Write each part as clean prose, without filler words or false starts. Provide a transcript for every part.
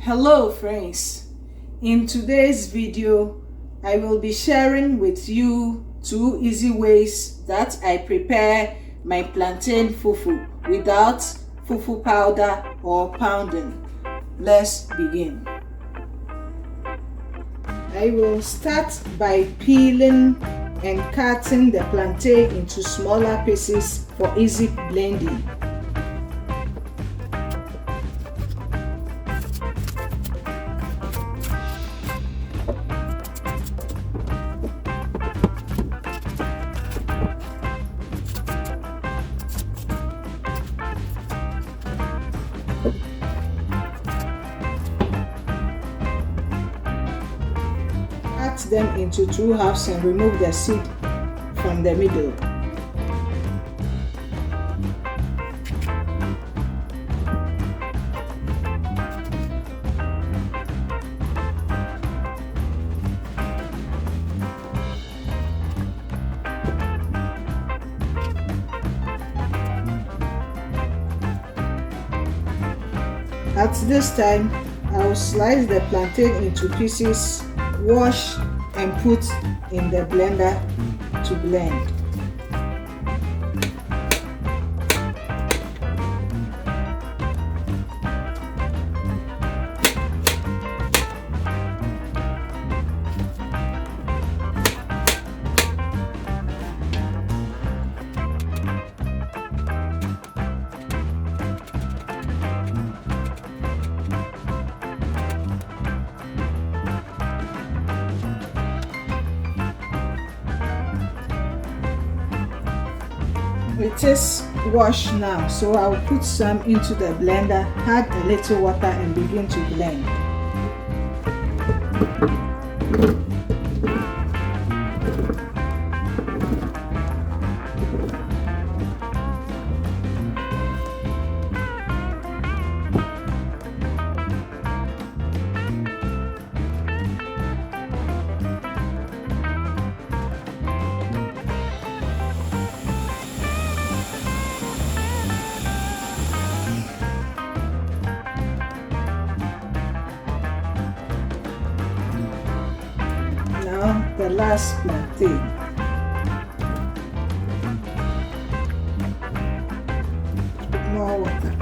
Hello friends, in today's video I will be sharing with you 2 easy ways that I prepare my plantain fufu without fufu powder or pounding. Let's begin. I will start by peeling and cutting the plantain into smaller pieces for easy blending. Cut them into 2 halves and remove the seed from the middle. At this time, I will slice the plantain into pieces, wash and put in the blender to blend. It is washed now, so I will put some into the blender, add a little water and begin to blend. Now the last plantain. More water.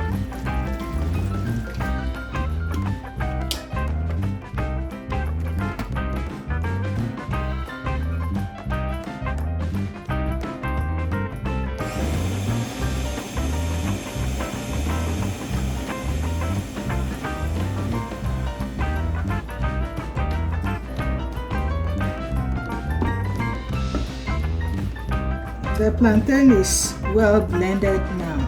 The plantain is well blended now,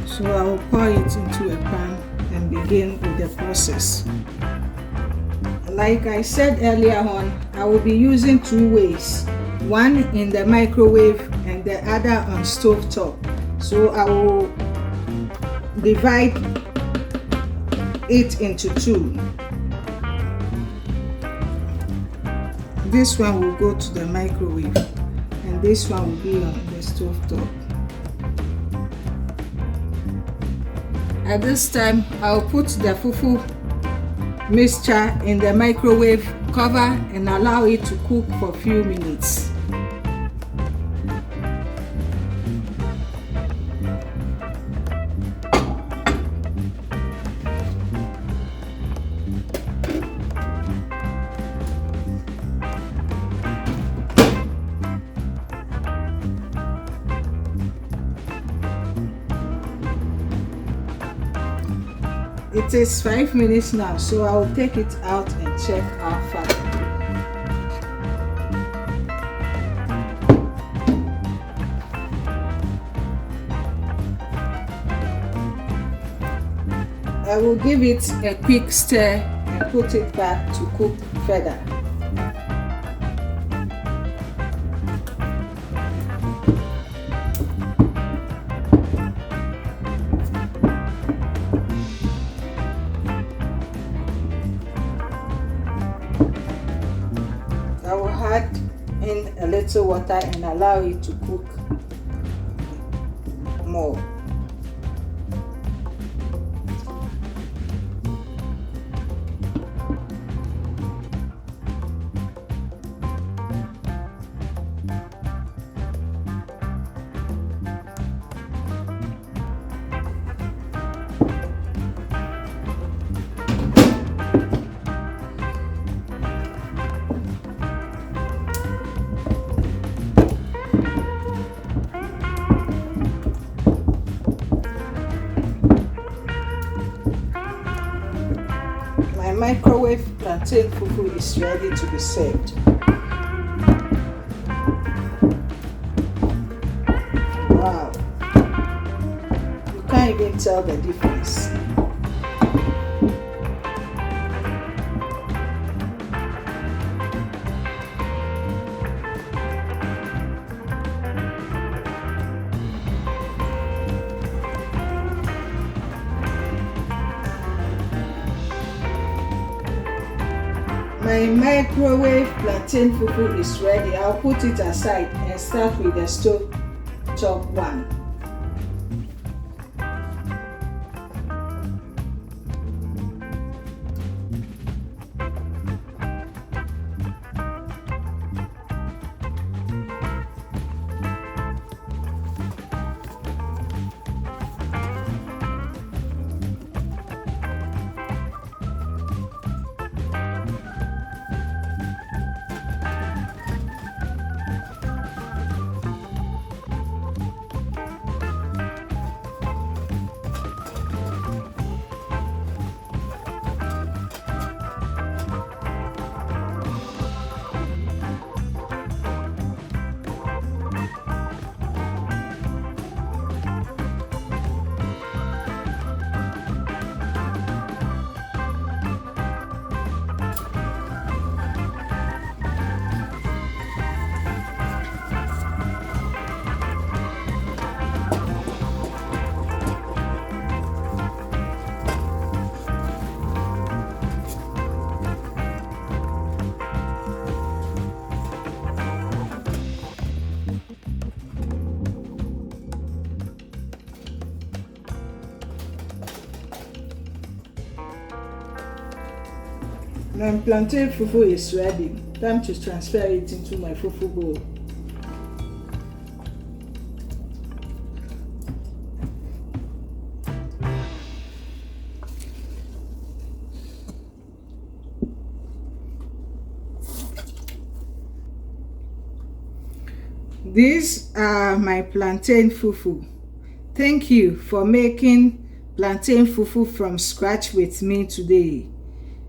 so I will pour it into a pan and begin with the process. Like I said earlier on, I will be using 2 ways, one in the microwave and the other on stovetop. So I will divide it into 2. This one will go to the microwave and this one will be on the stove top. At this time, I'll put the fufu mixture in the microwave, cover and allow it to cook for a few minutes. It is 5 minutes now, so I will take it out and check how far. I will give it a quick stir and put it back to cook further. I will add in a little water and allow it to cook more. plantain fufu is ready to be served. Wow, you can't even tell the difference. My microwave plantain fufu is ready. I'll put it aside and start with the stove top one. My plantain fufu is ready. Time to transfer it into my fufu bowl. These are my plantain fufu. Thank you for making plantain fufu from scratch with me today.